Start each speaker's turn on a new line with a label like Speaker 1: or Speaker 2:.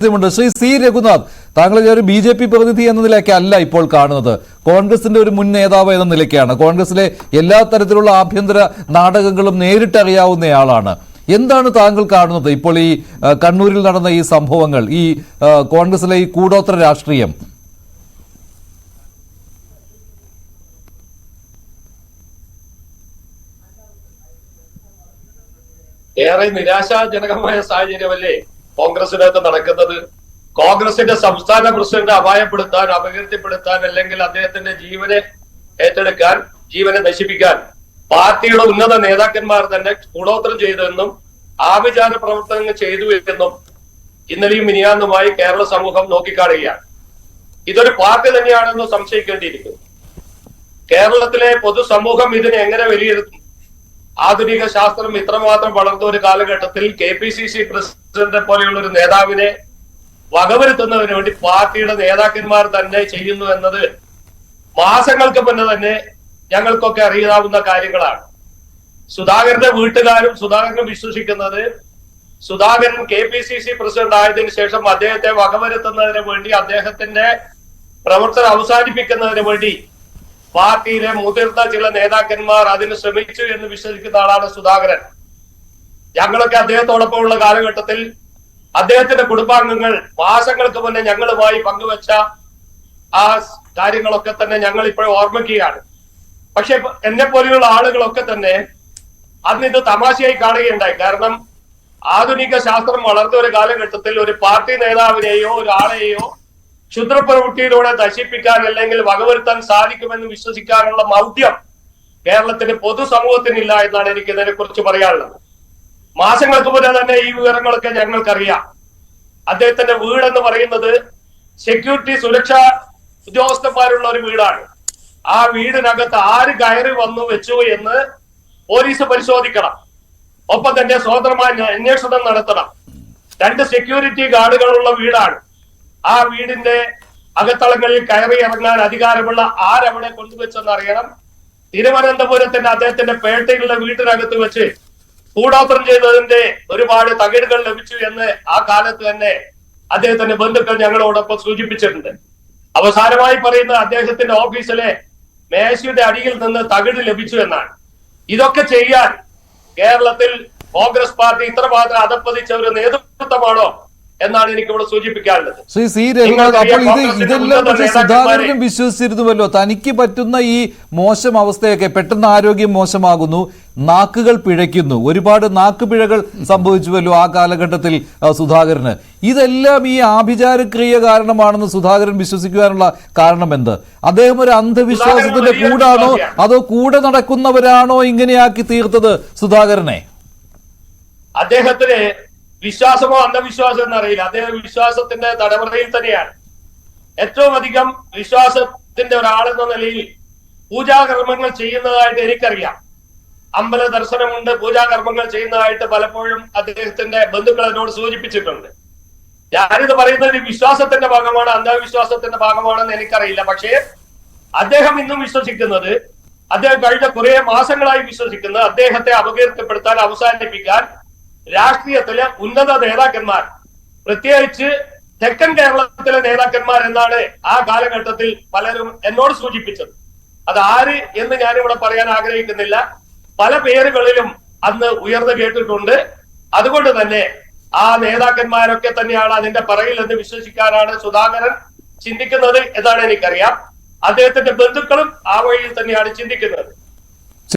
Speaker 1: Shri C Raghunath, താങ്കൾ ഒരു BJP പ്രതിനിധി എന്ന നിലയ്ക്കല്ല ഇപ്പോൾ കാണുന്നത്, കോൺഗ്രസിന്റെ ഒരു മുൻ നേതാവ് എന്ന നിലയ്ക്കാണ്. കോൺഗ്രസിലെ എല്ലാ തരത്തിലുള്ള ആഭ്യന്തര നാടകങ്ങളും നേരിട്ടറിയാവുന്നയാളാണ്. എന്താണ് താങ്കൾ കാണുന്നത് ഇപ്പോൾ ഈ കണ്ണൂരിൽ നടന്ന ഈ സംഭവങ്ങൾ, ഈ കോൺഗ്രസിലെ ഈ കൂടോത്ര രാഷ്ട്രീയം?
Speaker 2: ഏറെ നിരാശാജനകമായ സാഹചര്യമല്ലേ കോൺഗ്രസിനകത്ത് നടക്കുന്നത്? കോൺഗ്രസിന്റെ സംസ്ഥാന പ്രസിഡന്റ് അപായപ്പെടുത്താൻ, അപകീർത്തിപ്പെടുത്താൻ, അല്ലെങ്കിൽ അദ്ദേഹത്തിന്റെ ജീവനെ ഏറ്റെടുക്കാൻ, ജീവനെ നശിപ്പിക്കാൻ പാർട്ടിയുടെ ഉന്നത നേതാക്കന്മാർ തന്നെ കൂടോത്രം ചെയ്തെന്നും ആഭിചാര പ്രവർത്തനങ്ങൾ ചെയ്തു എന്നും ഇന്നലെയും മിനിയാന്നുമായി കേരള സമൂഹം നോക്കിക്കാണുകയാണ്. ഇതൊരു പാർട്ടി തന്നെയാണെന്ന് സംശയിക്കേണ്ടിയിരിക്കുന്നു. കേരളത്തിലെ പൊതുസമൂഹം ഇതിനെ എങ്ങനെ വിലയിരുത്തും? ആധുനിക ശാസ്ത്രം ഇത്രമാത്രം വളർന്ന ഒരു കാലഘട്ടത്തിൽ KPCC പ്രസിഡന്റിനെ പോലെയുള്ള ഒരു നേതാവിനെ വകവരുത്തുന്നതിന് വേണ്ടി പാർട്ടിയുടെ നേതാക്കന്മാർ തന്നെ ചെയ്യുന്നു എന്നത് മാസങ്ങൾക്ക് മുന്നേ തന്നെ ഞങ്ങൾക്കൊക്കെ അറിയാവുന്ന കാര്യങ്ങളാണ്. സുധാകരന്റെ വീട്ടുകാരും സുധാകരനും വിശ്വസിക്കുന്നത് സുധാകരൻ KPCC പ്രസിഡന്റ് ആയതിനു ശേഷം അദ്ദേഹത്തെ വകവരുത്തുന്നതിന് വേണ്ടി, അദ്ദേഹത്തിന്റെ പ്രവർത്തനം അവസാനിപ്പിക്കുന്നതിന് വേണ്ടി പാർട്ടിയിലെ മുതിർന്ന ചില നേതാക്കന്മാർ അതിന് ശ്രമിച്ചു എന്ന് വിശ്വസിക്കുന്ന ആളാണ് സുധാകരൻ. ഞങ്ങളൊക്കെ അദ്ദേഹത്തോടൊപ്പമുള്ള കാലഘട്ടത്തിൽ അദ്ദേഹത്തിന്റെ കുടുംബാംഗങ്ങൾ മാസങ്ങൾക്ക് മുന്നേ ഞങ്ങളുമായി പങ്കുവച്ച ആ കാര്യങ്ങളൊക്കെ തന്നെ ഞങ്ങൾ ഇപ്പോഴും ഓർമ്മിക്കുകയാണ്. പക്ഷെ എന്നെ പോലെയുള്ള ആളുകളൊക്കെ തന്നെ അന്ന് ഇത് തമാശയായി കാണുകയുണ്ടായി. കാരണം ആധുനിക ശാസ്ത്രം വളർന്ന ഒരു കാലഘട്ടത്തിൽ ഒരു പാർട്ടി നേതാവിനെയോ ഒരാളെയോ ക്ഷുദ്രപ്രവൃത്തിയിലൂടെ നശിപ്പിക്കാൻ അല്ലെങ്കിൽ വകവരുത്താൻ സാധിക്കുമെന്ന് വിശ്വസിക്കാനുള്ള മൗഢ്യം കേരളത്തിന്റെ പൊതുസമൂഹത്തിനില്ല എന്നാണ് എനിക്ക് ഇതിനെ കുറിച്ച് പറയാനുള്ളത്. മാസങ്ങൾക്ക് മുന്നേ തന്നെ ഈ വിവരങ്ങളൊക്കെ ഞങ്ങൾക്കറിയാം. അദ്ദേഹത്തിന്റെ വീടെന്ന് പറയുന്നത് സെക്യൂരിറ്റി സുരക്ഷാ ഉദ്യോഗസ്ഥന്മാരുള്ള ഒരു വീടാണ്. ആ വീടിനകത്ത് ആര് കയറി വന്നു വെച്ചു എന്ന് പോലീസ് പരിശോധിക്കണം. ഒപ്പം തന്നെ സ്വതന്ത്രമായ അന്വേഷണം നടത്തണം. 2 സെക്യൂരിറ്റി ഗാർഡുകളുള്ള വീടാണ്. ആ വീടിന്റെ അകത്തളങ്ങളിൽ കയറി ഇറങ്ങാൻ അധികാരമുള്ള ആരവിടെ കൊണ്ടുവച്ചെന്ന് അറിയണം. തിരുവനന്തപുരത്തിന്റെ അദ്ദേഹത്തിന്റെ പേട്ടയിലുള്ള വീട്ടിനകത്ത് വെച്ച് കൂടോത്രം ചെയ്തതിന്റെ ഒരുപാട് തകിടുകൾ ലഭിച്ചു എന്ന് ആ കാലത്ത് തന്നെ അദ്ദേഹത്തിന്റെ ബന്ധുക്കൾ ഞങ്ങളോടൊപ്പം സൂചിപ്പിച്ചിട്ടുണ്ട്. അവസാനമായി പറയുന്നത് അദ്ദേഹത്തിന്റെ ഓഫീസിലെ മേശയുടെ അടിയിൽ നിന്ന് തകിട് ലഭിച്ചു എന്നാണ്. ഇതൊക്കെ ചെയ്യാൻ കേരളത്തിൽ കോൺഗ്രസ് പാർട്ടി ഇത്രമാത്രം അധപ്പതിച്ച ഒരു നേതൃത്വമാണോ എന്നാണ് എനിക്ക് ഇവിടെ സൂചിപ്പിക്കാനുള്ളത്.
Speaker 1: ശ്രീ സി രഘുനാഥ്, അപ്പോൾ ഇതെല്ലാം പക്ഷേ സുധാകരനും വിശ്വസിച്ചിരുന്നുവല്ലോ. തനിക്ക് പറ്റുന്ന ഈ മോശം അവസ്ഥയൊക്കെ, പെട്ടെന്ന് ആരോഗ്യം മോശമാകുന്നു, നാക്കുകൾ പിഴയ്ക്കുന്നു, ഒരുപാട് നാക്കുപിഴകൾ സംഭവിച്ചുവല്ലോ ആ കാലഘട്ടത്തിൽ സുധാകരന്. ഇതെല്ലാം ഈ ആഭിചാരക്രിയ കാരണമാണെന്ന് സുധാകരൻ വിശ്വസിക്കുവാനുള്ള കാരണം എന്ത്? അദ്ദേഹം ഒരു അന്ധവിശ്വാസത്തിന്റെ കൂടാണോ അതോ കൂടെ നടക്കുന്നവരാണോ ഇങ്ങനെയാക്കി തീർത്തത് സുധാകരനെ?
Speaker 2: അദ്ദേഹത്തിന് വിശ്വാസമോ അന്ധവിശ്വാസം എന്നറിയില്ല. അദ്ദേഹം വിശ്വാസത്തിന്റെ തടവറയിൽ തന്നെയാണ്. ഏറ്റവും അധികം വിശ്വാസത്തിന്റെ ഒരാളെന്ന നിലയിൽ പൂജാകർമ്മങ്ങൾ ചെയ്യുന്നതായിട്ട് എനിക്കറിയാം. അമ്പല ദർശനമുണ്ട്, പൂജാകർമ്മങ്ങൾ ചെയ്യുന്നതായിട്ട് പലപ്പോഴും അദ്ദേഹത്തിന്റെ ബന്ധുക്കൾ എന്നോട് സൂചിപ്പിച്ചിട്ടുണ്ട്. ഞാനിത് പറയുന്നത് വിശ്വാസത്തിന്റെ ഭാഗമാണ്, അന്ധവിശ്വാസത്തിന്റെ ഭാഗമാണെന്ന് എനിക്കറിയില്ല. പക്ഷേ അദ്ദേഹം ഇന്നും വിശ്വസിക്കുന്നത്, അദ്ദേഹം കഴിഞ്ഞ കുറെ മാസങ്ങളായി വിശ്വസിക്കുന്നത്, അദ്ദേഹത്തെ അപകീർത്തിപ്പെടുത്താൻ, അവസാനിപ്പിക്കാൻ രാഷ്ട്രീയത്തിലെ ഉന്നത നേതാക്കന്മാർ, പ്രത്യേകിച്ച് തെക്കൻ കേരളത്തിലെ നേതാക്കന്മാർ എന്നാണ് ആ കാലഘട്ടത്തിൽ പലരും എന്നോട് സൂചിപ്പിച്ചത്. അത് ആര് എന്ന് ഞാനിവിടെ പറയാൻ ആഗ്രഹിക്കുന്നില്ല. പല പേരുകളിലും അന്ന് ഉയർന്നു കേട്ടിട്ടുണ്ട്. അതുകൊണ്ട് തന്നെ ആ നേതാക്കന്മാരൊക്കെ തന്നെയാണ് അതിന്റെ പറയിൽ എന്ന് വിശ്വസിക്കാനാണ് സുധാകരൻ ചിന്തിക്കുന്നത് എന്നാണ് എനിക്കറിയാം. അദ്ദേഹത്തിന്റെ ബന്ധുക്കളും ആ വഴിയിൽ തന്നെയാണ് ചിന്തിക്കുന്നത്.